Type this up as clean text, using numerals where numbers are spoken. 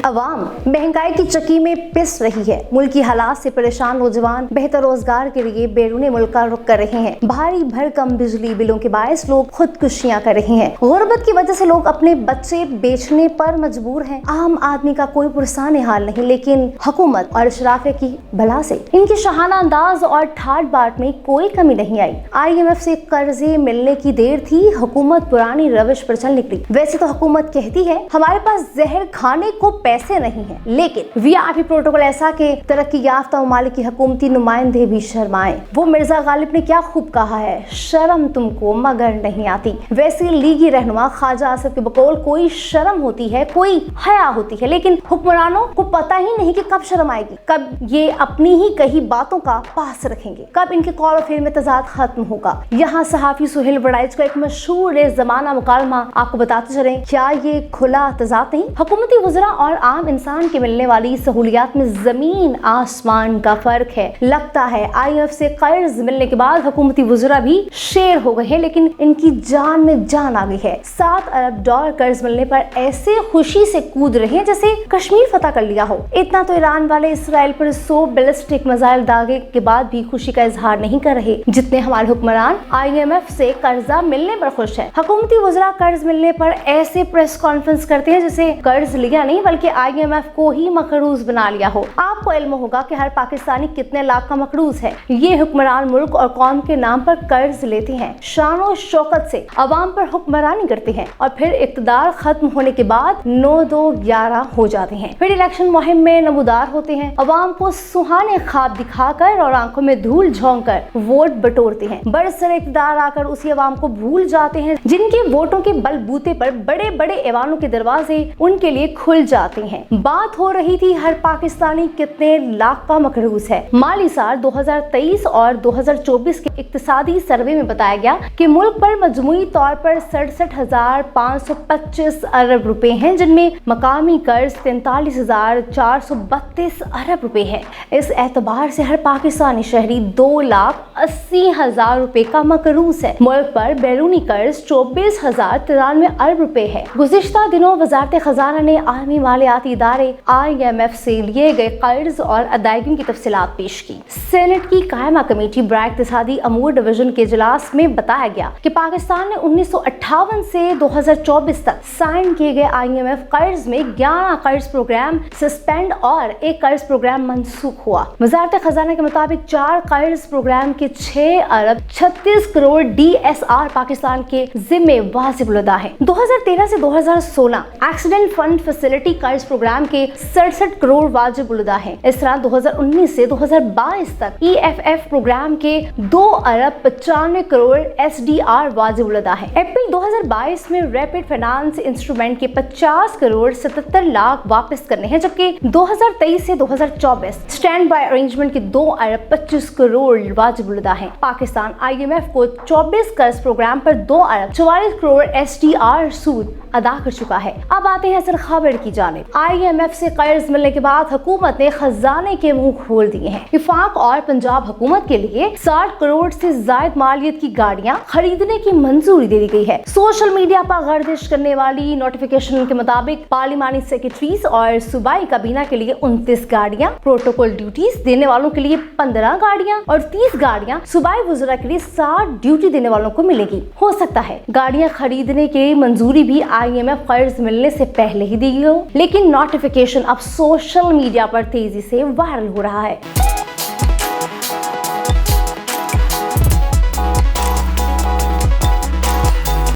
अवाम महंगाई की चक्की में पिस रही है। मुल्क की हालात से परेशान नौजवान बेहतर रोजगार के लिए बैरून मुल्क का रुख कर रहे हैं। भारी भरकम बिजली बिलों के बायस लोग खुदकुशियां कर रहे हैं। गुर्बत की वजह से लोग अपने बच्चे बेचने पर मजबूर हैं। आम आदमी का कोई पुरसाने हाल नहीं, लेकिन हुकूमत और शराफे की बला से इनके शाहाना अंदाज और ठाट बाट में कोई कमी नहीं आई। IMF से कर्जे मिलने की देर थी, हुकूमत पुरानी रविश पर चल निकली। वैसे तो हुकूमत कहती है हमारे पास जहर खाने को पैसे नहीं है, लेकिन VIP प्रोटोकॉल ऐसा कि तरक्की याफ्ता ममालिक की हुकूमती नुमाइंदे भी शर्माए। वो मिर्जा गालिब ने क्या खूब कहा है, शर्म तुमको मगर नहीं आती। वैसे लीगी रहनुमा ख्वाजा आसिफ के बकौल कोई शर्म होती है, कोई हया होती है, लेकिन हुक्मरानों को पता ही नहीं कि कब शर्म आएगी, कब ये अपनी ही कही बातों का पास रखेंगे, कब इनके कौल और फेल में तजाद खत्म होगा। यहाँ सहाफी सुहेल बड़ाइच का एक मशहूर जमाना मुकालमा आपको बताते चले, क्या ये खुला तजाद नहीं? हुकूमती वज़रा और आम इंसान के मिलने वाली सहूलियात में जमीन आसमान का फर्क है। लगता है IMF से कर्ज मिलने के बाद हुकूमती वज़रा भी शेर हो गए हैं, लेकिन इनकी जान में जान आ गई है। $7 अरब कर्ज मिलने पर ऐसे खुशी से कूद रहे हैं जैसे कश्मीर फतह कर लिया हो। इतना तो ईरान वाले इसराइल पर 100 बैलिस्टिक मिसाइल दागे के बाद भी खुशी का इजहार नहीं कर रहे, जितने हमारे हुक्मरान IMF से कर्जा मिलने पर खुश है। हुकूमती वज़रा कर्ज मिलने पर ऐसे प्रेस कॉन्फ्रेंस करते हैं जैसे कर्ज लिया नहीं बल्कि IMF को ही मकरूज बना लिया हो। आपको इल्म होगा कि हर पाकिस्तानी कितने लाख का मकरूज है। ये हुक्मरान मुल्क और कौम के नाम पर कर्ज लेते हैं, शानो शौकत से अवाम पर हुक्मरानी करते हैं और फिर इक़्तिदार खत्म होने के बाद 9-2-11 हो जाते हैं। फिर इलेक्शन मुहिम में नमूदार होते हैं, अवाम को सुहाने ख्वाब दिखाकर और आंखों में धूल झोंक कर वोट बटोरते हैं। बरसर इक़्तिदार आकर उसी अवाम को भूल जाते हैं जिनके वोटों के बलबूते पर बड़े बड़े ऐवानों के दरवाजे उनके लिए खुल जाते हैं। बात हो रही थी हर पाकिस्तानी कितने लाख का मकरूज है। माली साल 2023 और 2024 के इक्तिसादी सर्वे में बताया गया कि मुल्क पर मजमूई तौर पर 67,525 अरब रुपए हैं, जिनमें मकामी कर्ज 43,432 अरब रुपए है। इस एतबार से हर पाकिस्तानी शहरी 2,80,000 रुपए का मकरूज है। मुल्क पर बैरूनी कर्ज 24,093 अरब रुपए है। गुज़िश्ता दिनों वज़ारत खजाना ने आलमी मालियाती इदारे IMF से लिए गए कर्ज और अदायगी की तफसीलात पेश की। सेनेट की कायमा कमेटी बराए इक़्तिसादी अमूर डिवीजन के इजलास में बताया गया कि पाकिस्तान ने 1958 से 2024 तक साइन किए गए IMF कर्ज में 11 कर्ज प्रोग्राम सस्पेंड और एक कर्ज प्रोग्राम मनसूख हुआ। वज़ारत खजाना के मुताबिक 4 कर्ज प्रोग्राम के 6 अरब 36 करोड़ DSR पाकिस्तान के जिम्मे वाजिब-उल-अदा है। 2013 से 2016 एक्सीडेंट फंड फैसिलिटी कर्ज प्रोग्राम के 67 करोड़ वाजिब-उल-अदा है। इस तरह 2019 से 2022 तक EFF प्रोग्राम के 2 अरब 95 करोड़ SDR वाजिब-उल-अदा है। अप्रैल 2022 में रैपिड फाइनेंस इंस्ट्रूमेंट के 50 करोड़ 77 लाख वापस करने हैं, जबकि 2023 से 2024 स्टैंड बाय अरेंजमेंट के 2 अरब 25 करोड़ वाजिब-उल-अदा है। पाकिस्तान IMF को 24 कर्ज प्रोग्राम पर 2 अरब 44 करोड़ SDR सूद अदा कर चुका है। अब आते हैं असल खबर की जानिब। IMF से कर्ज मिलने के बाद हुकूमत ने खजाने के मुंह खोल दिए हैं। वफाक और पंजाब हुकूमत के लिए 60 करोड़ से ज्यादा मालियत की गाड़ियां खरीदने की मंजूरी दे दी गई है। सोशल मीडिया पर गर्दिश करने वाली नोटिफिकेशन के मुताबिक पार्लिमानी सेक्रेटरीज और सूबाई काबीना के लिए 29 गाड़ियां, प्रोटोकॉल ड्यूटीज देने वालों के लिए 15 गाड़ियां और 30 गाड़ियां सूबाई वज़रा के लिए 60 ड्यूटी देने वालों को मिलेगी। हो सकता है गाड़ियां खरीदने की मंजूरी भी IMF कर्ज मिलने से पहले ही दी गई हो, लेकिन नोटिफिकेशन अब सोशल मीडिया पर तेजी से वायरल हो रहा है।